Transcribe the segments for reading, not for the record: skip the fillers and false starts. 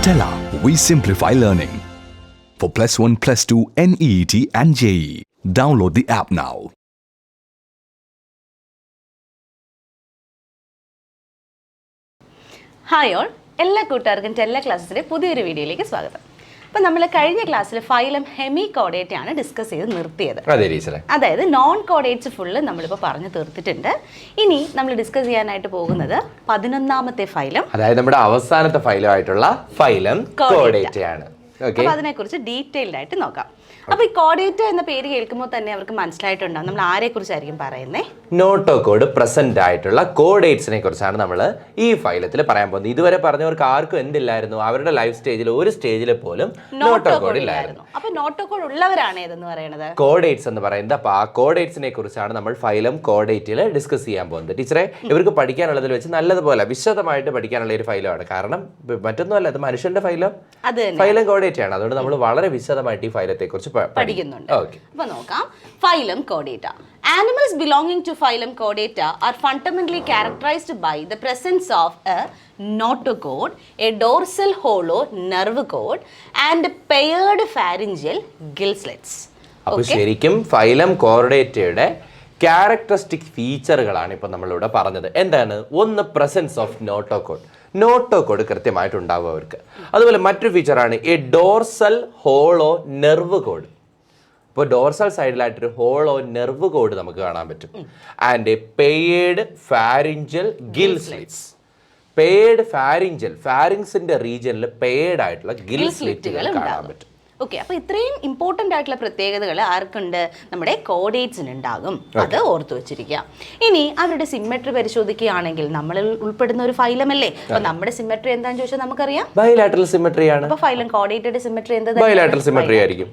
Tella, we simplify learning. For +1, +2, NEET and JEE. Download the app now. Hi all, എല്ലാ കൂട്ടുകാർക്കും ടെല്ല ക്ലാസ്സിൻ്റെ പുതിയൊരു വീഡിയോയിലേക്ക് സ്വാഗതം. അപ്പോൾ നമ്മൾ കഴിഞ്ഞ ക്ലാസ്സിൽ ഫൈലം ഹെമി കോഡേറ്റ് ആണ് ഡിസ്കസ് ചെയ്ത് നിർത്തിയത്. അതായത് നോൺ കോഡേറ്റ്സ് ഫുള്ള് നമ്മളിപ്പോൾ പറഞ്ഞു തീർത്തിട്ടുണ്ട്. ഇനി നമ്മൾ ഡിസ്കസ് ചെയ്യാനായിട്ട് പോകുന്നത് 11ാമത്തെ ഫൈലം, അതായത് നമ്മുടെ അവസാനത്തെ ഫൈലം ആയിട്ടുള്ള ഫൈലം കോഡേറ്റ് ആണ്. അപ്പോൾ അതിനെക്കുറിച്ച് ഡീറ്റെയിൽഡ് ആയിട്ട് നോക്കാം. അപ്പോൾ ഈ കോഡേറ്റ് എന്ന പേര് കേൾക്കുമ്പോൾ തന്നെ അവർക്ക് മനസ്സിലായിട്ടുണ്ടാവും നമ്മൾ ആരെക്കുറിച്ചായിരിക്കും പറയുന്നത്. നോട്ടോ കോഡ് പ്രസന്റ് ആയിട്ടുള്ള കോഡേറ്റ്സിനെ കുറിച്ചാണ് നമ്മൾ ഈ ഫൈലത്തിൽ പറയാൻ പോകുന്നത്. ഇതുവരെ പറഞ്ഞവർക്ക് ആർക്കും എന്തില്ലായിരുന്നു, അവരുടെ ലൈഫ് സ്റ്റേജിൽ ഒരു സ്റ്റേജിൽ പോലും നോട്ടോ കോഡ് ഇല്ലായിരുന്നു. അപ്പോൾ നോട്ടോ കോഡ് ഉള്ളവരാണ് ഏതെന്ന് പറയുന്നത് കോഡേറ്റ്സ് എന്ന് പറയുന്നത്. അപ്പോൾ ആ കോഡേറ്റ്സിനെ കുറിച്ചാണ് നമ്മൾ ഫൈലം കോഡേറ്റിൽ ഡിസ്കസ് ചെയ്യാൻ പോകുന്നത്. ടീച്ചറെ, ഇവർക്ക് പഠിക്കാനുള്ളതിൽ വെച്ച് നല്ലതുപോലെ വിശദമായിട്ട് പഠിക്കാനുള്ള ഒരു ഫൈലമാണ്. കാരണം മറ്റൊന്നുമല്ല, ഇത് മനുഷ്യന്റെ ഫൈലം കോഡേറ്റ് ആണ്. അതുകൊണ്ട് നമ്മൾ വളരെ വിശദമായിട്ട് ഈ ഫൈലത്തെ കുറിച്ച് പഠിക്കുന്നുണ്ട്. അപ്പോൾ നോക്കാം. Phylum കോഡേറ്റ. Animals belonging to phylum Chordata are fundamentally characterized by the presence of a notocode, a dorsal hollow nerve cord, and paired pharyngeal gill slits. അപ്പോൾ ശരിക്കും ഫൈലം കോർഡേറ്റയുടെ ക്യാരക്ടറിസ്റ്റിക് ഫീച്ചറുകളാണ് ഇപ്പോൾ നമ്മളിവിടെ പറഞ്ഞത്. എന്താണ്? ഒന്ന്, പ്രസൻസ് ഓഫ് നോട്ടോകോഡ്. നോട്ടോകോഡ് കൃത്യമായിട്ടുണ്ടാവും അവർക്ക്. അതുപോലെ മറ്റൊരു ഫീച്ചറാണ് a dorsal hollow nerve cord. ഇപ്പോൾ ഡോർസൽ സൈഡിലായിട്ടൊരു ഹോളോ നെർവ് കോഡ് നമുക്ക് കാണാൻ പറ്റും. And a paired pharyngeal gill slits. Paired ഫാരിങ്സിന്റെ റീജിയനിൽ പെയ്ഡ് ആയിട്ടുള്ള ഗിൽ സ്ലിറ്റുകൾ കാണാൻ പറ്റും. ഓക്കെ, അപ്പോൾ ഇത്രയും ഇമ്പോർട്ടൻ്റ് ആയിട്ടുള്ള പ്രത്യേകതകൾ ആർക്കുണ്ട്? നമ്മുടെ കോഡേറ്റ്സിന് ഉണ്ടാകും. അത് ഓർത്തു വെച്ചിരിക്കുക. ഇനി അവരുടെ സിമെട്രി പരിശോധിക്കുകയാണെങ്കിൽ നമ്മൾ ഉൾപ്പെടുന്ന ഒരു ഫൈലമല്ലേ. അപ്പോൾ നമ്മുടെ സിമെട്രി എന്താണെന്ന് ചോദിച്ചാൽ നമുക്കറിയാം, ബൈലാറ്ററൽ സിമെട്രി ആണ്. അപ്പോൾ ഫൈലം കോഡേറ്റഡ് സിമെട്രി എന്താ? ബൈലാറ്ററൽ സിമെട്രി ആയിരിക്കും.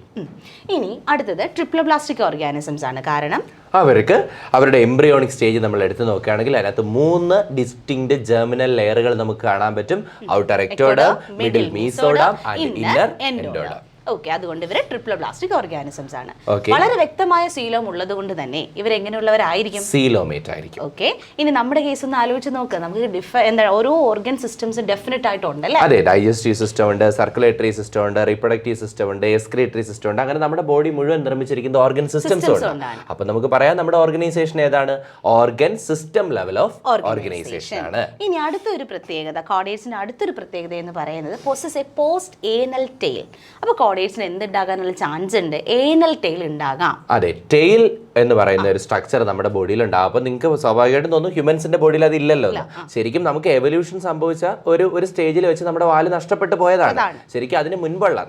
ഇനി അടുത്തത് ട്രിപ്ലോപ്ലാസ്റ്റിക് ഓർഗാനിസംസ് ആണ്. കാരണം അവർക്ക് അവരുടെ എംബ്രിയോണിക് സ്റ്റേജ് നമ്മൾ എടുത്ത് നോക്കുകയാണെങ്കിൽ അതിനകത്ത് 3 ഡിസ്റ്റിങ്ക്ട് ജെർമിനൽ ലെയറുകൾ നമുക്ക് കാണാൻ പറ്റും. Outer ectoderm, middle mesoderm and inner endoderm. Okay, അതുകൊണ്ട് ഇവർ ട്രിപ്ലോപ്ലാസ്റ്റിക് ഓർഗാനിസംസ് ആണ്. വളരെ വ്യക്തമായ സീലോം ഉള്ളത് കൊണ്ട് തന്നെ ഇവർ എങ്ങനെയുള്ളവരായിരിക്കും? സീലോമേറ്റ് ആയിരിക്കും. ഓക്കെ, ഇനി നമ്മുടെ കേസ് ഒന്ന് ആലോചിച്ച് നോക്കുക. നമുക്ക് എന്താ ഓരോ ഓർഗൻ സിസ്റ്റംസ് ഡെഫിനറ്റ് ആയിട്ടുണ്ടല്ലേ? അതെ, ഡൈജസ്റ്റീവ് സിസ്റ്റം ഉണ്ട്, സർക്കുലേറ്ററി സിസ്റ്റം ഉണ്ട്, റീപ്രൊഡക്റ്റീവ് സിസ്റ്റം ഉണ്ട്, എക്സ്ക്രീറ്ററി സിസ്റ്റം ഉണ്ട്. അങ്ങനെ നമ്മുടെ ബോഡി മുഴുവൻ നിർമ്മിച്ചിരിക്കുന്ന ഓർഗൻ സിസ്റ്റംസ് ഉണ്ട്. അപ്പൊ നമുക്ക് പറയാം നമ്മുടെ ഓർഗനൈസേഷൻ ഏതാണ്? Organ system level of organisation ആണ്. ഇനി അടുത്തൊരു പ്രത്യേകത, കോഡേറ്റ്സിന്റെ അടുത്തൊരു പ്രത്യേകത എന്ന് പറയുന്നത് possess a post anal tail. അപ്പൊ കോഡേറ്റ്സിന് എന്തുണ്ടാകാനുള്ള ചാൻസ് ഉണ്ട്? ഏനൽ ടെയിൽ ഉണ്ടാകാം. അതെ, ടെയിൽ എന്ന് പറയുന്ന ഒരു സ്ട്രക്ചർ നമ്മുടെ ബോഡിയിൽ ഉണ്ടാകും. അപ്പൊ നിങ്ങൾക്ക് സ്വാഭാവികമായിട്ടും തോന്നും ഹ്യൂമൻസിന്റെ ബോഡിയിൽ അത് ഇല്ലല്ലോ. ശരിക്കും നമുക്ക് എവല്യൂഷൻ സംഭവിച്ച ഒരു സ്റ്റേജിൽ വെച്ച് നമ്മുടെ വാല് നഷ്ടപ്പെട്ടു പോയതാണ്. ശരിക്കും അതിന്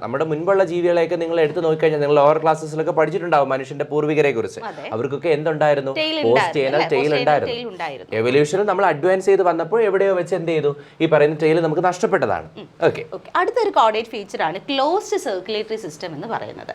നമ്മുടെ മുൻപുള്ള ജീവികളെയൊക്കെ നിങ്ങൾ എടുത്ത് നോക്കിക്കഴിഞ്ഞാൽ നിങ്ങൾ ലോവർ ക്ലാസ്സസിലൊക്കെ പഠിച്ചിട്ടുണ്ടാവും മനുഷ്യന്റെ പൂർവികരെ കുറിച്ച്. അവർക്കൊക്കെ എന്തുണ്ടായിരുന്നു? പോസ്റ്റ് ഏനൽ ടെയിൽ ഉണ്ടായിരുന്നു. എവല്യൂഷനിൽ നമ്മൾ അഡ്വാൻസ് ചെയ്ത് വന്നപ്പോൾ എവിടെയോ വെച്ച് എന്ത് ചെയ്തു? ഈ പറയുന്ന ടെയിൽ നമുക്ക് നഷ്ടപ്പെട്ടതാണ്. ഓക്കെ, അടുത്തൊരു കോഡേറ്റ് ഫീച്ചർ ആണ് ക്ലോസ്ഡ് സർക്കുലേറ്ററി സിസ്റ്റം എന്ന് പറയുന്നത്.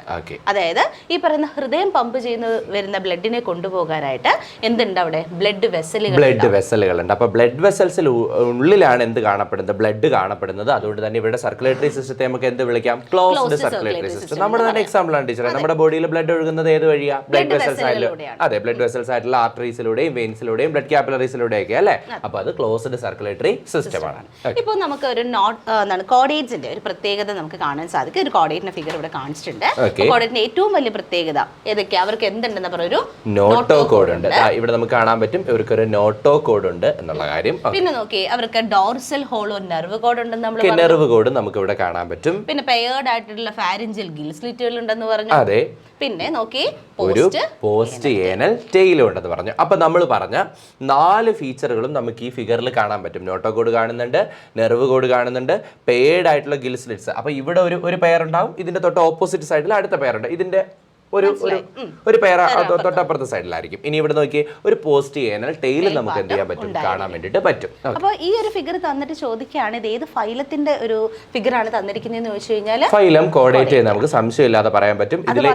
അതായത് ഈ പറയുന്ന ഹൃദയം പമ്പ് ചെയ്യുന്ന വരുന്ന ബ്ലഡിനെ കൊണ്ടുപോകാനായിട്ട് എന്തുണ്ട് അവിടെ? ബ്ലഡ് വെസലുകൾ ഉണ്ട്. അപ്പൊ ബ്ലഡ് വെസൽസിൽ ഉള്ളിലാണ് എന്ത് കാണപ്പെടുന്നത്? ബ്ലഡ് കാണപ്പെടുന്നത്. അതുകൊണ്ട് തന്നെ ഇവിടെ സർക്കുലേറ്ററി സിസ്റ്റത്തെ നമുക്ക് എന്ത് വിളിക്കാം? Closed circulatory system. നമ്മുടെ തന്നെ എക്സാമ്പിൾ ആണ് ടീച്ചറെ. നമ്മുടെ ബോഡിയിൽ ബ്ലഡ് ഒഴുകുന്നത് ഏത് വഴിയാ? ബ്ലഡ് വെസൽസ് ആയിട്ടുള്ള, അതെ, ബ്ലഡ് വെസൽസ് ആയിട്ടുള്ള ആർട്ടറീസിലൂടെയും വെയിൻസിലൂടെയും ബ്ലഡ് കാപ്പിലറീസിലൂടെയും ഒക്കെ അല്ലേ. അപ്പൊ അത് ക്ലോസ്ഡ് സർക്കുലേറ്ററി സിസ്റ്റം ആണ്. ഇപ്പൊ നമുക്ക് ഒരു കോഡേറ്റ്സിന്റെ ഒരു പ്രത്യേകത നമുക്ക് കാണാൻ സാധിക്കും. ഒരു കോഡേറ്റിന്റെ ഫിഗർ ഇവിടെ കാണിച്ചിട്ടുണ്ട്. കോഡേറ്റിന്റെ ഏറ്റവും വലിയ പ്രത്യേകത ഏതൊക്കെയാ? അവർക്ക് എന്തുണ്ടെന്ന് പറഞ്ഞൊരു നോട്ടോ കോഡ് ഉണ്ട്. ഇവിടെ നമുക്ക് കാണാൻ പറ്റും ഇവർക്ക് ഒരു നോട്ടോ കോഡ് ഉണ്ട് എന്നുള്ള കാര്യം. പിന്നെ നോക്കി, അവർക്ക് ഡോർസൽ ഹോളോ നെർവ് കോഡ് ഉണ്ടെന്ന് നമ്മൾ പറഞ്ഞു. നെർവ് കോഡ് നമുക്ക് ഇവിടെ കാണാൻ പറ്റും. പിന്നെ പെയർഡ് ആയിട്ടുള്ള ഫാരിഞ്ചൽ ഗിൽ സ്ലിറ്റുകൾ ഉണ്ടെന്ന് പറഞ്ഞു. അതെ, പിന്നെ നോക്കി ഒരു പോസ്റ്റ് ഏനൽ ടെയിൽ ഉണ്ടെന്ന് പറഞ്ഞു. അപ്പൊ നമ്മൾ പറഞ്ഞ 4 ഫീച്ചറുകളും നമുക്ക് ഈ ഫിഗറിൽ കാണാൻ പറ്റും. നോട്ടോ കോഡ് കാണുന്നുണ്ട്, നെർവ് കോഡ് കാണുന്നുണ്ട്, പെയർഡ് ആയിട്ടുള്ള ഗിൽ സ്ലിറ്റ്സ്. അപ്പൊ ഇവിടെ ഒരു പെയർ ഉണ്ടാവും, ഇതിന്റെ തൊട്ട് ഓപ്പോസിറ്റ് സൈഡിൽ അടുത്ത പെയർ ഉണ്ട്. ഇതിന്റെ ഒരു പേര തൊട്ടപ്പുറത്തെ സൈഡിലായിരിക്കും. ഇനി ഇവിടെ നോക്കി ഒരു പോസ്റ്റ് ഏനൽ ടെയിൽ നമുക്ക് എന്ത് ചെയ്യാൻ പറ്റും? കാണാൻ വേണ്ടിട്ട് പറ്റും. അപ്പോൾ ഈ ഒരു ഫിഗർ തന്നിട്ട് ചോദിക്കുകയാണ് ഇത് ഏത് ഫൈലത്തിന്റെ ഒരു ഫിഗർ ആണ് തന്നിരിക്കുന്നതെന്ന് ചോദിച്ചു കഴിഞ്ഞാൽ ഫൈലം കോഡേറ്റ് നമുക്ക് സംശയമില്ലാതെ പറയാൻ പറ്റും. ഇതിലെ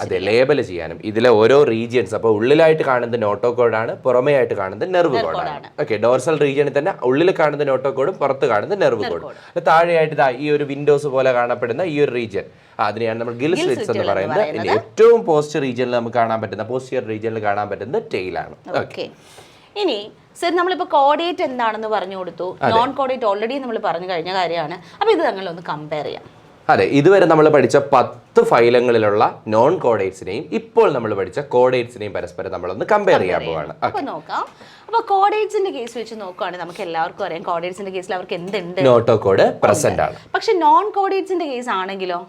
അതെ, ലേബൽ ചെയ്യാനും ഇതിലെ ഓരോ റീജിയൻസ്. അപ്പോൾ ഉള്ളിലായിട്ട് കാണുന്നത് നോട്ടോ കോഡാണ്, പുറമേ ആയിട്ട് കാണുന്നത് നെർവ് കോഡാണ്. ഓക്കെ, ഡോർസൽ റീജിയനിൽ തന്നെ ഉള്ളിൽ കാണുന്ന നോട്ടോ കോഡും പുറത്ത് കാണുന്ന നെർവ് കോഡും. താഴെയായിട്ട് ഈ ഒരു വിൻഡോസ് പോലെ കാണപ്പെടുന്ന ഈ ഒരു റീജിയൻ, അതിനെയാണ് നമ്മൾ ഗിൽ സ്ലിറ്റ്സ് എന്ന് പറയുന്നത്. ഏറ്റവും പോസ്റ്റ് റീജിയനിൽ നമുക്ക് കാണാൻ പറ്റുന്ന, പോസ്റ്റിയർ റീജിയനിൽ കാണാൻ പറ്റുന്ന ടെയിലാണ്. ഓക്കെ, ഇനി സർ നമ്മളിപ്പോൾ കോഡേറ്റ് എന്താണെന്ന് പറഞ്ഞു കൊടുത്തു, നോൺ കോഡേറ്റ് ഓൾറെഡി നമ്മൾ പറഞ്ഞു കഴിഞ്ഞ കാര്യമാണ്. അപ്പോൾ ഇത് തങ്ങളൊന്ന് കമ്പയർ ചെയ്യാം. അതെ, ഇതുവരെ നമ്മൾ പഠിച്ച 10 ഫൈലങ്ങളിലുള്ള നോൺ കോഡേറ്റ്സിനെയും ഇപ്പോൾ നമ്മൾ പഠിച്ച കോഡേറ്റ്സിനെയും പരസ്പരം നമ്മളൊന്ന് കമ്പയർ ചെയ്യാൻ പോവാണ്. അപ്പോൾ നോക്കാം. അപ്പോൾ കോഡേറ്റ്സിന്റെ കേസ് വെച്ച് നോക്കുകയാണെങ്കിൽ നമുക്ക് എല്ലാവർക്കും അറിയാം കോഡേറ്റ്സിന്റെ കേസിൽ അവർക്ക് എന്തുണ്ട്, നോട്ടോ കോഡ് പ്രസന്റ് ആണ്. പക്ഷെ നോൺ കോഡേറ്റ്സിന്റെ കേസ് ആണെങ്കിലോ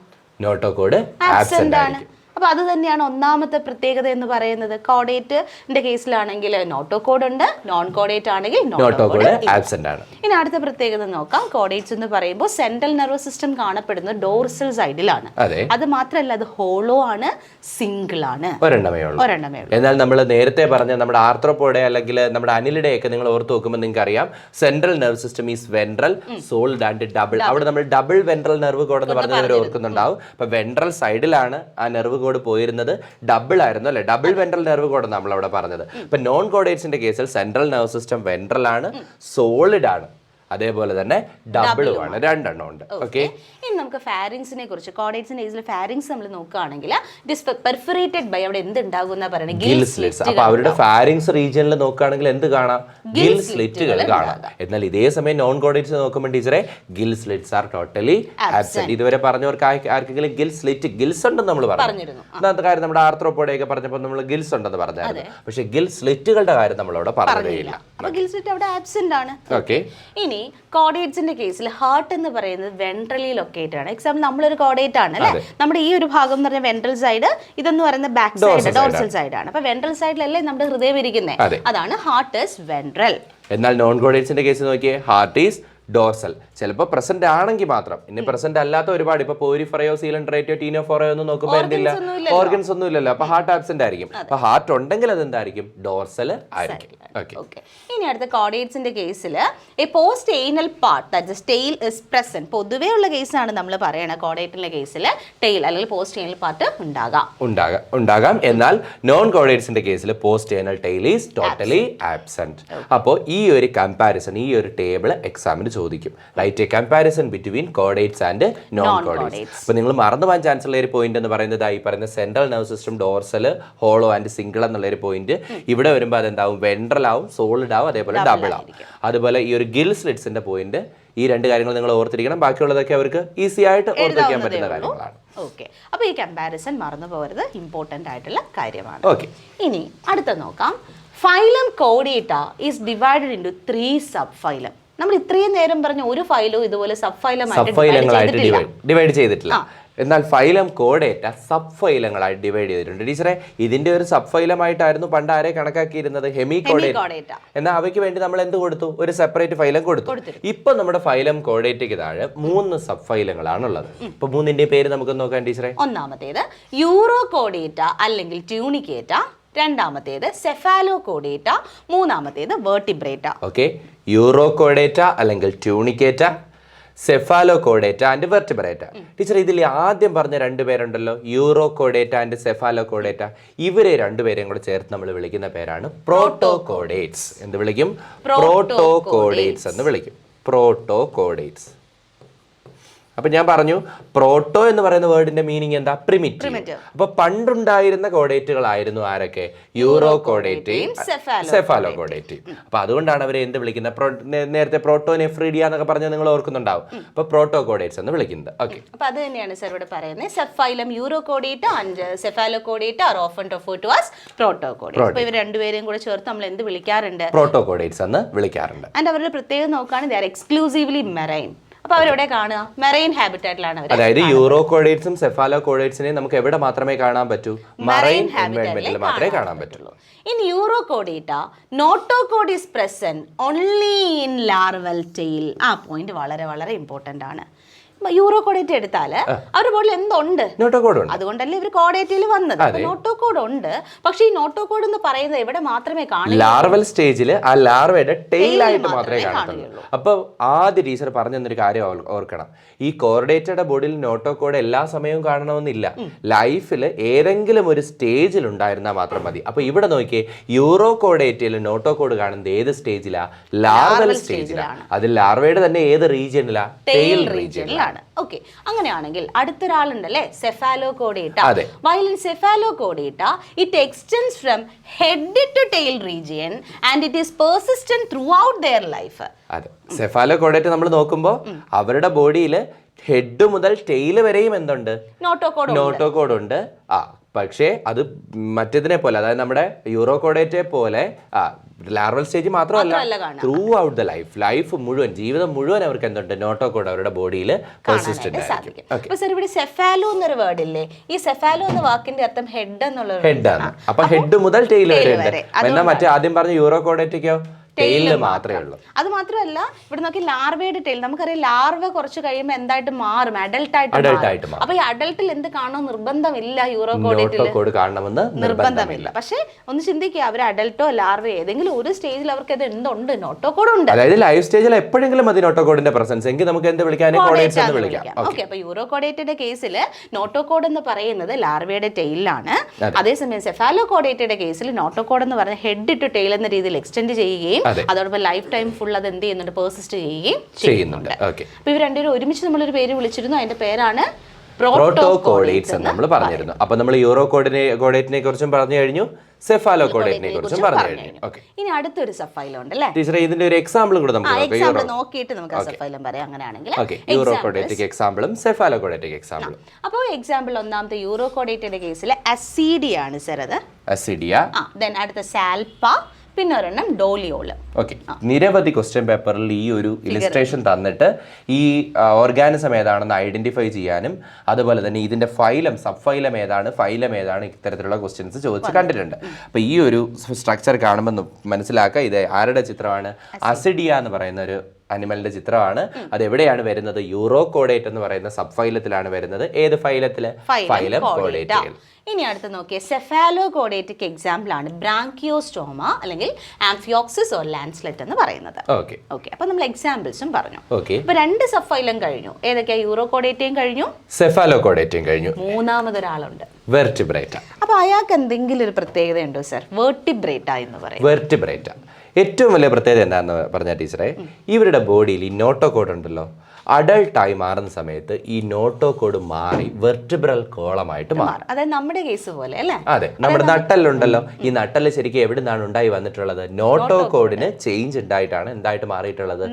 നോട്ടോ കോഡ് ആബ്സെന്റ് ആണ്. അപ്പോൾ അത് തന്നെയാണ് ഒന്നാമത്തെ പ്രത്യേകത എന്ന് പറയുന്നത്. കോഡേറ്റിന്റെ കേസിലാണെങ്കിൽ നോട്ടോ കോഡ് ഉണ്ട്, നോൺ കോഡേറ്റ് ആണെങ്കിൽ നോട്ടോ കോഡ് ആബ്സെന്റ് ആണ്. ഇനി അടുത്ത പ്രത്യേകത നോക്കാം. കോഡേറ്റ്സ് എന്ന് പറയുമ്പോൾ സെൻട്രൽ നെർവസ് സിസ്റ്റം കാണപ്പെടുന്നത് ഡോർസൽ സൈഡിലാണ്. അത് മാത്രമല്ല അത് ഹോളോ ആണ്, സിംഗിൾ ആണ്, ഒരെണ്ണമേ ഉള്ളൂ. എന്നാൽ നമ്മൾ നേരത്തെ പറഞ്ഞ നമ്മുടെ ആർത്രോപോഡെ അല്ലെങ്കിൽ നമ്മുടെ അനിലിടെ ഒക്കെ നിങ്ങൾ ഓർത്ത് നോക്കുമ്പോൾ നിങ്ങൾക്ക് അറിയാം central nervous system is ventral, sold and double. അവിടെ നമ്മൾ ഡബിൾ വെൻട്രൽ നെർവ് കോഡ് എന്ന് പറഞ്ഞവർ ഓർക്കുന്നുണ്ടാവും. അപ്പൊ വെൻട്രൽ സൈഡിലാണ് ആ നെർവ് കോഡ് പോയിരുന്നത്, ഡബിൾ ആയിരുന്നു അല്ലെ, ഡബിൾ വെൻട്രൽ നെർവ് കോഡ് നമ്മൾ അവിടെ പറഞ്ഞത്. ഇപ്പൊ നോൺ കോഡേറ്റ്സിന്റെ കേസിൽ സെൻട്രൽ നെർവസ് സിസ്റ്റം വെൻട്രൽ ആണ്, സോളിഡ് ആണ്, അതേപോലെ തന്നെ ഡബിളും ആണ്, രണ്ടെണ്ണം ഉണ്ട്. ഓക്കെ, ഇനി നമുക്ക് ഫാരിങ്സിനെ കുറിച്ച് കോഡേറ്റ്സിന്റെ കേസിൽ ഫാരിങ്സ് നമ്മൾ നോക്കുകയാണെങ്കിൽ ഇറ്റ് ഈസ് പെർഫറേറ്റഡ് ബൈ അവിടെ എന്ത് ഉണ്ടാകുന്ന പറയുന്നത് ഗിൽ സ്ലിറ്റ്സ്. അപ്പൊ അവരുടെ ഫാരിങ്സ് റീജിയനിൽ നോക്കുകയാണെങ്കിൽ എന്ത് കാണാം, ഗിൽ സ്ലിറ്റുകൾ കാണാം. എന്നാൽ ഇതേ സമയം നോൺ കോഡേറ്റ്സ് നോക്കുമ്പോൾ ടീച്ചറെ Gill slits are totally absent. ഇതുവരെ പറഞ്ഞവർക്ക് ആർക്കെങ്കിലും ഗിൽ സ്ലിറ്റ് ഗിൽസ് ഉണ്ടെന്ന് നമ്മൾ പറഞ്ഞിരുന്നു. ഒന്നാമത്തെ കാര്യം നമ്മുടെ ആർത്രോപോഡയൊക്കെ പറഞ്ഞപ്പോൾ നമ്മൾ ഗിൽസ് ഉണ്ടെന്ന് പറഞ്ഞായിരുന്നു. പക്ഷെ ഗിൽ സ്ലിറ്റുകളുടെ കാര്യം നമ്മളവിടെ പറഞ്ഞില്ല. ഗിൽ സ്ലിറ്റ് അവിടെ ആബ്സെന്റ് ആണ്. ഓക്കെ, ഇനി കോഡേറ്റ്സിന്റെ കേസിൽ ഹാർട്ട് എന്ന് പറയുന്നത് വെൻട്രലി ലൊക്കേറ്റഡ് ആണ്. എക്സാമ്പിൾ നമ്മളൊരു കോഡേറ്റ് ആണ് അല്ലെ, നമ്മുടെ ഈ ഒരു ഭാഗം എന്ന് പറഞ്ഞാൽ വെൻട്രൽ സൈഡ്, ഇതെന്ന് പറയുന്നത് ബാക്ക് സൈഡ് ഡോർസൽ സൈഡ് ആണ്. അപ്പൊ വെൻട്രൽ സൈഡിലല്ലേ നമ്മുടെ ഹൃദയം ഇരിക്കുന്നത്, അതാണ് ഹാർട്ട് ഈസ് വെൻട്രൽ. എന്നാൽ നോൺ കോഡേറ്റ്സിന്റെ കേസ് നോക്കിയേ, ഹാർട്ട് ഈസ് ഡോർസൽ. ചിലപ്പോൾ പ്രസന്റ് ആണെങ്കിൽ മാത്രം, ഇനി പ്രസന്റ് അല്ലാത്ത ഒരുപാട് ഇപ്പൊ പോരിഫറയോ സീലൻഡ്രേറ്റോ ടീനോഫോറയോ ഒന്നും നോക്കുമ്പോൾ എന്തില്ല, ഓർഗൻസ് ഒന്നും ഇല്ലല്ലോ. അപ്പൊ ഹാർട്ട് ആബ്സെന്റ് ആയിരിക്കും. അപ്പൊ ഹാർട്ട് ഉണ്ടെങ്കിൽ അത് എന്തായിരിക്കും, ഡോർസൽ ആയിരിക്കും. ഇനി അടുത്ത കോഡേറ്റ്സിന്റെ കേസിൽ a post anal part that tail is present. പൊതുവേ ഉള്ള കേസാണ് നമ്മൾ പറയണത്. കോഡേറ്റിന്റെ കേസിൽ ടെയിൽ അല്ലെങ്കിൽ പോസ്റ്റ് ഏനൽ പാർട്ട് ഉണ്ടാകാം. എന്നാൽ നോൺ കോഡേറ്റ്സിന്റെ കേസിൽ post anal tail is totally absent. അപ്പോൾ ഈ ഒരു കമ്പാരിസൺ, ഈ ഒരു ടേബിൾ എക്സാമിന് ചോദിക്കും. Right a comparison between chordates and non chordates. അപ്പോൾ നിങ്ങൾ മറന്നു പോകാൻ ചാൻസ് ഉള്ള ഒരു പോയിന്റ് എന്ന് പറയുന്നത് ഈ പറയുന്ന central nerve system dorsal, hollow and single എന്നുള്ള ഒരു പോയിന്റ് ഇവിടെ വരുമ്പോൾ അതെന്താവും, വെൻട്രൽ ആവും, സോളിഡ് ആവും, അതേപോലെ ഡബിൾ ആവും. അതുപോലെ ഈ ഒരു ഗിൽ സ്ലിറ്റ്സിന്റെ പോയിന്റ്, ഈ രണ്ട് കാര്യങ്ങൾ നിങ്ങൾ ഓർത്തിരിക്കണം. ബാക്കിയുള്ളതൊക്കെ അവർക്ക് ഈസി ആയിട്ട് ഓർത്തിരിക്കാൻ പറ്റുന്ന കാര്യങ്ങളാണ്. ഓക്കെ, അപ്പോൾ ഈ കമ്പാരിസൺ മറന്നു പോകരുത്, ഇമ്പോർട്ടൻ്റ് ആയിട്ടുള്ള കാര്യമാണ്. ഓക്കെ, ഇനി അടുത്ത നോക്കാം. ഫൈലം കോഡേറ്റ is divided into 3 sub phylum. നമ്മൾ ഇത്രയും നേരം പറഞ്ഞ ഒരു ഫൈലും ഇതുപോലെ സബ് ഫൈലങ്ങളായിട്ട് ഡിവൈഡ് ചെയ്തിട്ടില്ല. എന്നാൽ ഫൈലം കോഡേറ്റ സബ് ഫൈലങ്ങളായി ഡിവൈഡ് ചെയ്തിട്ടുണ്ട്. ടീച്ചറെ, ഇതിന്റെ ഒരു സബ് ഫൈലമായിട്ടായിരുന്നു പണ്ട് ആരെ കണക്കാക്കിയിരുന്നത്, ഹെമി കോഡേറ്റ. എന്നാൽ അവയ്ക്ക് വേണ്ടി നമ്മൾ എന്ത് കൊടുത്തു, ഒരു സെപ്പറേറ്റ് ഫൈലം കൊടുത്തു. ഇപ്പൊ നമ്മുടെ ഫൈലം കോഡേറ്റയ്ക്ക് താഴെ 3 സബ് ഫൈലങ്ങളാണുള്ളത്. ഇപ്പൊ 3ന്റെ പേര് നമുക്ക് നോക്കാം ടീച്ചറെ. ഒന്നാമത്തേത് യൂറോ കോഡേറ്റ അല്ലെങ്കിൽ ട്യൂണിക്കേറ്റ, രണ്ടാമത്തേത് സെഫാലോ കോഡേറ്റ, മൂന്നാമത്തേത് വെർട്ടിബ്രേറ്റ. ഓക്കെ, യൂറോ കോഡേറ്റ അല്ലെങ്കിൽ Tunicata, cephalo കോഡേറ്റ and vertebrata. Teacher, ഇതിൽ ആദ്യം പറഞ്ഞ 2 പേരുണ്ടല്ലോ, യൂറോ കോഡേറ്റ ആൻഡ് സെഫാലോ കോഡേറ്റ, ഇവരെ 2 പേരെയും കൂടെ ചേർത്ത് നമ്മൾ വിളിക്കുന്ന പേരാണ് പ്രോട്ടോ കോഡേറ്റ്സ്. എന്ത് വിളിക്കും, പ്രോട്ടോ കോഡേറ്റ്സ് എന്ന് വിളിക്കും. Proto chordates. അപ്പൊ ഞാൻ പറഞ്ഞു പ്രോട്ടോ എന്ന് പറയുന്ന വേർഡിന്റെ മീനിങ് എന്താ, പ്രിമിറ്റീവ്. അപ്പൊ പണ്ടുണ്ടായിരുന്ന കോഡേറ്റുകളായിരുന്നു ആരൊക്കെ, യൂറോ കോഡേറ്റയും സെഫാലോ കോഡേറ്റയും. അപ്പൊ അതുകൊണ്ടാണ് അവരെ എന്ത് വിളിക്കുന്നത്, നേരത്തെ പ്രോട്ടോ നെഫ്രീഡിയ എന്നൊക്കെ പറഞ്ഞാൽ നിങ്ങൾ ഓർക്കുന്നുണ്ടാവും. അപ്പൊ പ്രോട്ടോ കോഡേറ്റ്സ് എന്ന് വിളിക്കുന്നത്. ഓക്കെ, അപ്പൊ അത് തന്നെയാണ് സർ ഇവിടെ പറയുന്നത്. Subphylum Urochordata and Cephalochordata are often referred to as protochordates. അപ്പൊ ഇവർ രണ്ടുപേരെയും കൂടെ ചേർത്ത് നമ്മൾ എന്ത് വിളിക്കാറുണ്ട്, പ്രോട്ടോ കോഡേറ്റ്സ് എന്ന് വിളിക്കാറുണ്ട്. ആൻഡ് അവരുടെ പ്രത്യേകത നോക്കുകയാണെങ്കിൽ ദേ ആർ എക്സ്ക്ലൂസീവ്ലി മെറൈൻ. അപ്പൊ അവരെവിടെ കാണുക, മെറൈൻ ഹാബിറ്റാറ്റിലാണ് അവർ. അതായത് യൂറോ കോഡേറ്റ്സും സെഫാലോ കോഡേറ്റ്സിനെയും നമുക്ക് എവിടെ മാത്രമേ കാണാൻ പറ്റൂ, മറൈൻ എൻവയോൺമെന്റിൽ മാത്രമേ കാണാൻ പറ്റുള്ളൂ. In Eurocodata, notochord is present only in larval tail. ആ പോയിന്റ് വളരെ വളരെ ഇമ്പോർട്ടൻ്റ് ആണ്. യൂറോകോഡേറ്റ് എടുത്താൽ അവരുടെ ബോഡിയിൽ എന്തുണ്ട്, അതുകൊണ്ടല്ലേ ഇവർ കോഡേറ്റയിൽ വന്നത്. നോട്ടോകോഡ് ഉണ്ട്, പക്ഷേ ഈ നോട്ടോകോഡ് എന്ന് പറയുന്നത് എവിടെ മാത്രമേ കാണൂ, ലാർവൽ സ്റ്റേജിൽ ആ ലാർവയുടെ ടെയിലായിട്ട് മാത്രമേ കാണുള്ളൂ. അപ്പൊ ആദ്യ ടീച്ചർ പറഞ്ഞു തന്നൊരു കാര്യം ഓർക്കണം, ഈ കോർഡേറ്റയുടെ ബോഡിയിൽ നോട്ടോകോഡ് എല്ലാ സമയവും കാണണമെന്നില്ല, ലൈഫിൽ ഏതെങ്കിലും ഒരു സ്റ്റേജിൽ ഉണ്ടായിരുന്നാൽ മാത്രം മതി. അപ്പൊ ഇവിടെ നോക്കിയേ, യൂറോകോഡേറ്റയിൽ നോട്ടോകോഡ് കാണുന്നത് ഏത് സ്റ്റേജിലാ, ലാർവൽ സ്റ്റേജിലാണ്. അത് ലാർവയുടെ തന്നെ ഏത് റീജിയനിലാ, ടെയിൽ റീജിയനിലാണ്. ആണ്. ഓക്കെ, അങ്ങനെയാണെങ്കിൽ അടുത്തൊരാളുണ്ടല്ലേ Cephalochordata. While in Cephalochordata it extends from head to tail region and it is persistent throughout their life. അതെ, സെഫാലോകോഡേറ്റ നമ്മൾ നോക്കുമ്പോൾ അവരുടെ ബോഡിയിൽ ഹെഡ് മുതൽ ടെയിൽ വരെയും എന്തുണ്ട്? നോട്ടോകോഡ് ഉണ്ട്. പക്ഷേ അത് മറ്റേതിനെ പോലെ, അതായത് നമ്മുടെ യൂറോകോഡേറ്റെ പോലെ ലാർവൽ സ്റ്റേജ് മാത്രമല്ല, ത്രൂ ഔട്ട് ദ ലൈഫ് മുഴുവൻ, ജീവിതം മുഴുവൻ അവർക്ക് എന്തുണ്ട്? നോട്ടോകോഡ് അവരുടെ ബോഡിയിൽ പെർസിസ്റ്റന്റ് ആയിരിക്കും. ഇവിടെ സെഫാലോ എന്നൊരു വേർഡ് ഇല്ലേ, ഈ സെഫാലോ എന്ന വാക്കിന്റെ അർത്ഥം ഹെഡ് എന്നുള്ള ഹെഡ് ആണ്. അപ്പൊ ഹെഡ് മുതൽ ടെയിൽ വരെ ഉണ്ട്. എന്നാൽ മറ്റേ ആദ്യം പറഞ്ഞ യൂറോകോഡേറ്റയ്ക്കോ ടെയില് മാത്രമേ ഉള്ളൂ. അത് മാത്രമല്ല ഇവിടെ നോക്കി ലാർവയുടെ ടെയിൽ, നമുക്കറിയാം ലാർവ കുറച്ച് കഴിയുമ്പോൾ എന്തായിട്ട് മാറും? അഡൽട്ട് ആയിട്ട് മാറും. അപ്പൊ ഈ അഡൽട്ടിൽ എന്ത് കാണണം നിർബന്ധമില്ല, യൂറോകോഡ് കാണണമെന്ന് നിർബന്ധമില്ല. പക്ഷെ ഒന്ന് ചിന്തിക്കുക, അവർ അഡൽട്ടോ ലാർവ ഏതെങ്കിലും ഒരു സ്റ്റേജിൽ അവർക്ക് അത് എന്തുണ്ട്? നോട്ടോകോഡ് ഉണ്ട്. അതായത് ലൈഫ് സ്റ്റേജിൽ എപ്പോഴെങ്കിലും മതി നോട്ടോകോഡിന്റെ പ്രസൻസ്, എങ്കിൽ നമുക്ക് എന്ത് വിളിക്കാം? കോഡേറ്റ്സ് എന്ന് വിളിക്കാം. ഓക്കെ, അപ്പൊ യൂറോകോഡേറ്റയുടെ കേസിൽ നോട്ടോകോഡ് എന്ന് പറയുന്നത് ലാർവയുടെ ടെയിലാണ്. അതേസമയം സെഫാലോകോഡേറ്റയുടെ കേസിൽ നോട്ടോകോഡ് എന്ന് പറഞ്ഞ ഹെഡ് ടു ടെയിൽ എന്ന രീതിയിൽ എക്സ്റ്റെൻഡ് ചെയ്യുകയും അതോടൊപ്പം ലൈഫ് ടൈം ഫുൾ അത് എന്ത് ചെയ്യുന്നുണ്ട്? പെർസിസ്റ്റ് ചെയ്യുകയും ചെയ്യുന്നുണ്ട്. അപ്പൊ ഇവർ രണ്ടുപേരും ഒരുമിച്ച് നമ്മളൊരു പേര് വിളിച്ചിരുന്നു, അതിന്റെ പേരാണ് പ്രോട്ടോകോഡേറ്റ്സ് എന്ന് നമ്മൾ പറഞ്ഞിരുന്നു. അപ്പൊ നമ്മൾ യൂറോകോഡേറ്റിനെ കുറിച്ചും പറഞ്ഞു കഴിഞ്ഞു, സെഫാലോകോഡേറ്റിനെ കുറിച്ചും പറഞ്ഞു കഴിഞ്ഞു. ഇനി അടുത്തൊരു സബ്ഫൈലം ഉണ്ടല്ലേ ടീച്ചറെ, ഇതിന്റെ ഒരു എക്സാമ്പിൾ കൂടെ നമുക്ക് നോക്കിയിട്ട് നമുക്ക് ആ സബ്ഫൈലം പറയാം. അങ്ങനെയാണെങ്കിൽ യൂറോകോഡേറ്റിക് എക്സാമ്പിളും സെഫാലോകോഡേറ്റിക് എക്സാമ്പിളും. അപ്പോൾ എക്സാമ്പിൾ ഒന്നാമത്തെ യൂറോകോഡേറ്റയുടെ കേസിൽ അസീഡിയ ആണ് സർ. അത് അസിഡിയ. അടുത്ത സാൽപ്പ, പിന്നെ ഒരെണ്ണം ഡോലിയോള്. ഓക്കെ, നിരവധി ക്വസ്റ്റ്യൻ പേപ്പറിൽ ഈ ഒരു ഇലിസ്ട്രേഷൻ തന്നിട്ട് ഈ ഓർഗാനിസം ഏതാണെന്ന് ഐഡന്റിഫൈ ചെയ്യാനും അതുപോലെ തന്നെ ഇതിന്റെ ഫൈലം, സബ് ഫൈലം ഏതാണ്, ഫൈലം ഏതാണ്, ഇത്തരത്തിലുള്ള ക്വസ്റ്റ്യൻസ് ചോദിച്ച് കണ്ടിട്ടുണ്ട്. അപ്പൊ ഈ ഒരു സ്ട്രക്ചർ കാണുമ്പോൾ മനസ്സിലാക്കുക, ഇത് ആരുടെ ചിത്രമാണ്? അസിഡിയ എന്ന് പറയുന്ന ഒരു അനിമലിന്റെ ചിത്രമാണ്. അത് എവിടെയാണ് വരുന്നത്? യൂറോകോഡേറ്റ് എന്ന് പറയുന്ന സബ് ഫൈലത്തിലാണ് വരുന്നത്. ഏത് ഫൈലത്തില്? ഫൈലം കോഡേറ്റയിൽ. ഇനി അടുത്ത് നോക്കിയ സെഫാലോകോഡേറ്റിക് എക്സാമ്പിൾ ആണ് ബ്രാങ്കിയോസ്റ്റോമ അല്ലെങ്കിൽ ആംഫിയോക്സിസ് ഓർ ലാൻസ്ലെറ്റ് എന്ന് പറയുന്നത്. ഓക്കെ, അപ്പൊ നമ്മൾ എക്സാമ്പിൾസും പറഞ്ഞു. ഇപ്പൊ രണ്ട് സബ് ഫൈലം കഴിഞ്ഞു. ഏതൊക്കെയാ? യൂറോകോഡേറ്റയും കഴിഞ്ഞു, സെഫാലോകോഡേറ്റയും കഴിഞ്ഞു. മൂന്നാമതൊരാളുണ്ട്, വെർട്ടിബ്രേറ്റ. അപ്പൊ അയാൾക്ക് എന്തെങ്കിലും ഒരു പ്രത്യേകത ഉണ്ടോ സർ? വെർട്ടിബ്രേറ്റ എന്ന് പറയും. വെർട്ടിബ്രേറ്റ ഏറ്റവും വലിയ പ്രത്യേകത എന്താണെന്ന് പറഞ്ഞ ടീച്ചറെ, ഇവരുടെ ബോഡിയിൽ ഈ നോട്ടോകോഡ് ഉണ്ടല്ലോ, അഡൾട്ടായി മാറുന്ന സമയത്ത് ഈ നോട്ടോകോഡ് മാറി വെർട്ടിബ്രൽ കോളമായിട്ട് മാറും. അതായത് നമ്മുടെ കേസ് പോലെ അല്ലേ? അതെ, നമ്മുടെ നട്ടലുണ്ടല്ലോ, ഈ നട്ടല് ശരിക്കും എവിടെ നിന്നാണ് ഉണ്ടായി വന്നിട്ടുള്ളത്? നോട്ടോകോഡിന് ചേഞ്ച് ഉണ്ടായിട്ടാണ് എന്തായിട്ട് മാറിയിട്ടുള്ളത്?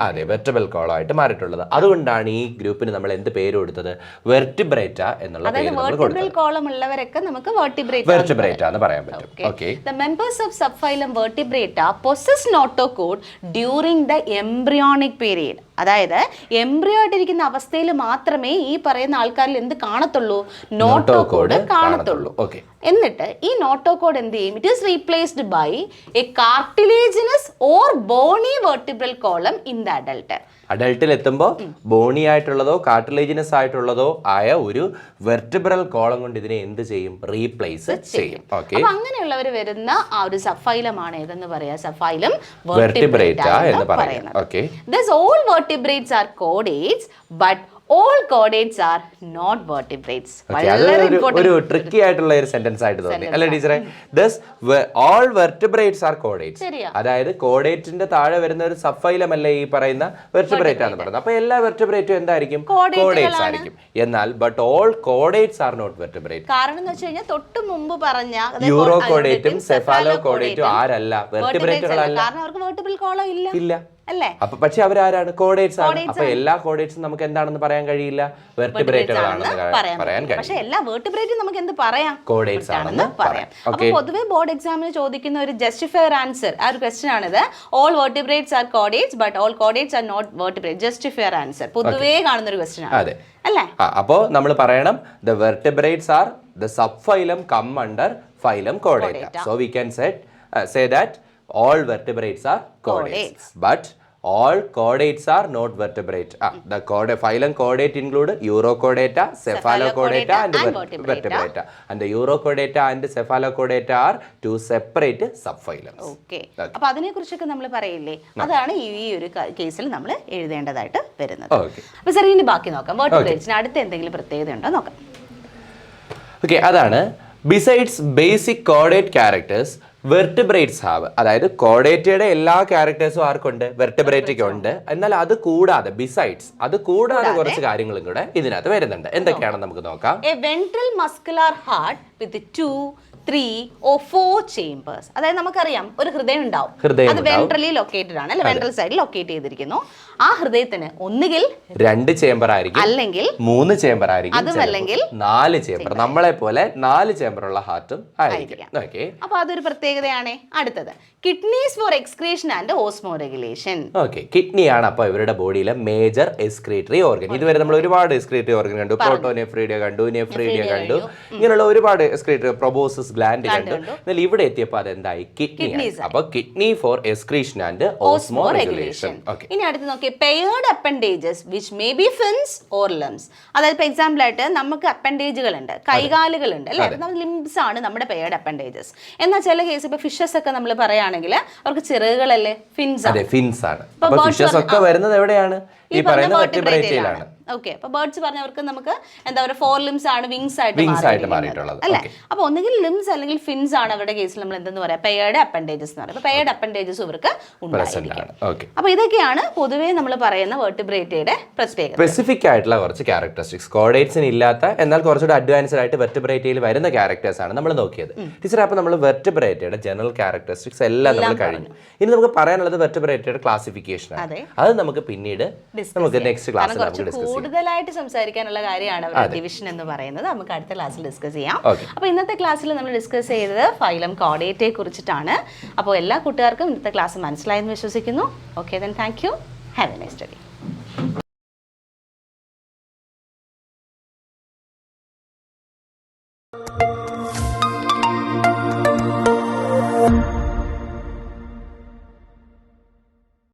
അതെ, വെർട്ടിബ്രൽ കോളമായിട്ട് മാറിയിട്ടുള്ളത്. അതുകൊണ്ടാണ് ഈ ഗ്രൂപ്പിന് നമ്മൾ എന്ത് പേര് കൊടുത്തത്? വെർട്ടിബ്രേറ്റ എന്നുള്ള പേര് നമ്മൾ കൊടുത്തത്. കോളമുള്ളവരൊക്കെ നമുക്ക് വെർട്ടിബ്രേറ്റ എന്ന് പറയാൻ പറ്റും. Okay, the members of subphylum vertebrata possess notochord during the embryonic period. അതായത് എംബ്രിയോ ആയിട്ടിരിക്കുന്ന അവസ്ഥയിൽ മാത്രമേ ഈ പറയുന്ന ആൾക്കാരിൽ എന്ത് കാണത്തുള്ളൂ? നോട്ടോകോഡ് കാണത്തുള്ളൂ. എന്നിട്ട് ഈ നോട്ടോകോഡ് എന്ത് ചെയ്യും? It is replaced by a cartilaginous or bony vertebral column in the adult. അഡൽട്ടിൽ എത്തുമ്പോൾ ബോണി ആയിട്ടുള്ളതോ കാർട്ടിലേജിനസ് ആയിട്ടുള്ളതോ ആയ ഒരു വെർട്ടിബ്രൽ കോളം കൊണ്ട് ഇതിനെ എന്ത് ചെയ്യും? റീപ്ലേസ് ചെയ്യും. അപ്പൊ അങ്ങനെയുള്ളവർ വരുന്ന ആ ഒരു സബ്ഫൈലമാണ് ഏതെന്ന് പറയാ? സബ്ഫൈലം വെർട്ടിബ്രേറ്റ എന്ന് പറയുന്നത്. Okay, this all vertebrates are chordates but all chordates are not vertebrates. ഒരു ട്രിക്കി ആയിട്ടുള്ള ഒരു സെന്റൻസ് ആയിട്ട് തോന്നി അല്ലേ ടീച്ചറെ? Thus all vertebrates are chordates. അതായത് കോഡേറ്റിന്റെ താഴെ വരുന്ന ഒരു സബ്ഫൈലം അല്ലേ ഈ പറയുന്ന വെർട്ടിബ്രേറ്റ് എന്ന് പറയുന്നത്. അപ്പൊ എല്ലാ വെർട്ടിബ്രേറ്റും എന്തായിരിക്കും? കോഡേറ്റ്സ് ആയിരിക്കും. എന്നാൽ but all chordates are not vertebrate. കാരണം എന്ന് വെച്ച് കഴിഞ്ഞാൽ തൊട്ട് മുമ്പ് പറഞ്ഞ യൂറോകോഡേറ്റും സെഫാലോകോഡേറ്റും ആരല്ല? വെർട്ടിബ്രേറ്റുകളല്ല. കാരണം അവർക്ക് വെർട്ടിബ്രൽ കോളം ഇല്ല. അപ്പൊ പക്ഷെ അവരാരാണ്? കോഡേറ്റ്സ് ആണ്. അപ്പൊ എല്ലാ കോഡേറ്റ്സും നമുക്ക് എന്താണെന്ന് പറയാൻ കഴിയില്ല, വെർട്ടിബ്രേറ്റുകളാണെന്ന് പറയാൻ കഴിയും. പക്ഷെ എല്ലാ വെർട്ടിബ്രേറ്റും നമുക്ക് എന്ത് പറയാം? കോഡേറ്റ്സ് ആണെന്ന് പറയാം. അപ്പൊ പൊതുവെ ബോർഡ് എക്സാമിന് ചോദിക്കുന്ന ഒരു ജസ്റ്റിഫയർ ആൻസർ ആ ഒരു ക്വസ്റ്റ്യൻ ആണിത്. All vertebrates are chordates but all chordates are not vertebrate. Justify your answer പൊതുവേ കാണുന്ന ഒരു ക്വസ്റ്റ്യൻ ആണ്. അതെ അല്ലേ? അപ്പോ നമ്മൾ പറയണം the vertebrates are the subphylum come under phylum Chordata. So we can say that all vertebrates are chordates, but all chordates are not vertebrate. The phylum chordate include Urochordata, Cephalochordata and Vertebrata. And the Urochordata and Cephalochordata are two separate subphylums. Okay. അപ്പോൾ അതിനെക്കുറിച്ചൊക്കെ നമ്മൾ പറയില്ലേ, അതാണ് ഈ ഒരു കേസിൽ നമ്മൾ എഴുതേണ്ടതായിട്ട് വരുന്നത്. അപ്പോൾ സാർ ഇനി ബാക്കി നോക്കാം. വെർട്ടിബ്രേറ്റ്സിന് അടുത്ത എന്തെങ്കിലും പ്രത്യേകത ഉണ്ടോ നോക്കാം. ഓക്കെ, അതാണ് besides basic chordate characters, vertebrates have, അതായത് കോർഡേറ്റയുടെ എല്ലാ ക്യാരക്ടേഴ്സും ആർക്കുണ്ട്? വെർട്ടിബ്രേറ്റയ്ക്ക് ഉണ്ട്. എന്നാൽ അത് കൂടാതെ അത് കൂടാതെ കുറച്ച് കാര്യങ്ങളും കൂടെ ഇതിനകത്ത് വരുന്നുണ്ട്. എന്തൊക്കെയാണെന്ന് നമുക്ക് നോക്കാം. A ventral muscular heart with 2, 3 or 4 chambers. അതായത് നമുക്കറിയാം ഒരു ഹൃദയം ഉണ്ടാവും, അത് വെൻട്രലി ലൊക്കേറ്റഡ് ആണ്, അല്ലെ വെൻട്രൽ സൈഡിൽ ലൊക്കേറ്റ് ചെയ്തിരിക്കുന്നു. ആ ഹൃദയത്തിന് ഒന്നുകിൽ 2 ചേമ്പർ ആയിരിക്കും, അല്ലെങ്കിൽ 3 ചേമ്പർ ആയിരിക്കും, അതും അല്ലെങ്കിൽ 4 ചേമ്പർ, നമ്മളെ പോലെ 4 ചേമ്പർ ഉള്ള ഹാർട്ടും ആയിരിക്കും. അപ്പൊ അതൊരു പ്രത്യേകതയാണ്. അടുത്തത് kidneys for excretion and osmoregulation. Okay, kidney ആണ് അപ്പൊ ഇവരുടെ ബോഡിയിലെ മേജർ എക്സ്ക്രീറ്ററി ഓർഗൻ. ഇതുവരെ നമ്മൾ ഒരുപാട് എക്സ്ക്രീറ്ററി ഓർഗൻ കണ്ടു, പ്രോട്ടോനെഫ്രീഡിയ കണ്ടു, നെഫ്രീഡിയ കണ്ടു, ഇങ്ങനെയുള്ള ഒരുപാട് എക്സ്ക്രീറ്ററി, പ്രൊബോസസ് ഗ്ലാൻഡ് കണ്ടു. എന്നാൽ ഇവിടെ എത്തിയപ്പോൾ അതെന്തായി? കിഡ്നി. അപ്പൊ kidney for excretion and osmoregulation. ഇനി അടുത്ത് നോക്കി paired appendages which may be fins or limbs. അതായത് ഇപ്പൊ എക്സാമ്പിൾ ആയിട്ട് നമുക്ക് അപ്പൻഡേജുകൾ ഉണ്ട്, കൈകാലുകളുണ്ട്, അല്ലെ? ലിംസ് ആണ് നമ്മുടെ പെയർഡ് അപ്പൻഡേജസ്. എന്നാൽ ചില കേസ് ഇപ്പൊ ഫിഷസ് ഒക്കെ നമ്മൾ പറയുകയാണെങ്കിൽ അവർക്ക് ചിറകുകളല്ലേ? ഫിൻസ് ആണ്. അപ്പൊ ഫിഷസ് ഒക്കെ വരുന്നത് എവിടെയാണ്? ഈ പറയുന്ന വെർട്ടിബ്രേറ്റിലാണ്. ഓക്കെ, അപ്പൊ ബേർഡ്സ് പറഞ്ഞവർക്ക് നമുക്ക് എന്താ പറയുക, 4 ലിംസ് ആണ് വിങ്സ് ആയിട്ട് മാറിയിട്ടുള്ളത്, അല്ലെ? അപ്പൊ ഒന്നുകിൽ ലിംസ് അല്ലെങ്കിൽ ഫിൻസ് ആണ് അവരുടെ കേസിൽ നമ്മൾ എന്തെന്ന് പറയാം? പെയർഡ് അപ്പൻഡേജസ് എന്ന് പറയും. പെയർഡ് അപ്പൻഡേജസ് ഇവർക്ക് ഉണ്ടായിരിക്കും. അപ്പൊ ഇതൊക്കെയാണ് പൊതുവേ നമ്മൾ പറയുന്ന വെർട്ടിബ്രേറ്റയുടെ പ്രത്യേകത. സ്പെസിഫിക് ആയിട്ടുള്ള കുറച്ച് ക്യാരക്ടറിസ്റ്റിക്സ്, കോർഡേറ്റ്സിന് ഇല്ലാത്ത എന്നാൽ കുറച്ചുകൂടി അഡ്വാൻസ്ഡ് ആയിട്ട് വെർട്ടിബ്രേറ്റയിൽ വരുന്ന ക്യാരക്ടേഴ്സ് ആണ് നമ്മൾ നോക്കിയത്. ടീച്ചർ, അപ്പൊ നമ്മൾ വെർട്ടിബ്രേറ്റയുടെ ജനറൽ ക്യാരക്ടറിസ്റ്റിക്സ് എല്ലാം നമ്മൾ കഴിഞ്ഞു. ഇനി നമുക്ക് പറയാനുള്ളത് വെർട്ടിബ്രേറ്റയുടെ ക്ലാസിഫിക്കേഷൻ ആണ്. അത് നമുക്ക് പിന്നീട് നമുക്ക് നെക്സ്റ്റ് ക്ലാസ്സിൽ നമുക്ക് ഡിസ്കസ് ചെയ്യാം. കൂടുതലായിട്ട് സംസാരിക്കാനുള്ള കാര്യമാണ് അവരുടെ ഡിവിഷൻ എന്ന് പറയുന്നത്. നമുക്ക് അടുത്ത ക്ലാസ്സിൽ ഡിസ്കസ് ചെയ്യാം. അപ്പോൾ ഇന്നത്തെ ക്ലാസ്സിൽ നമ്മൾ ഡിസ്കസ് ചെയ്തത് ഫൈലം കോർഡേറ്റയെ കുറിച്ചിട്ടാണ്. അപ്പോൾ എല്ലാ കൂട്ടുകാർക്കും ഇന്നത്തെ ക്ലാസ് മനസ്സിലായെന്ന് വിശ്വസിക്കുന്നു. Okay, then thank you. Have A nice day.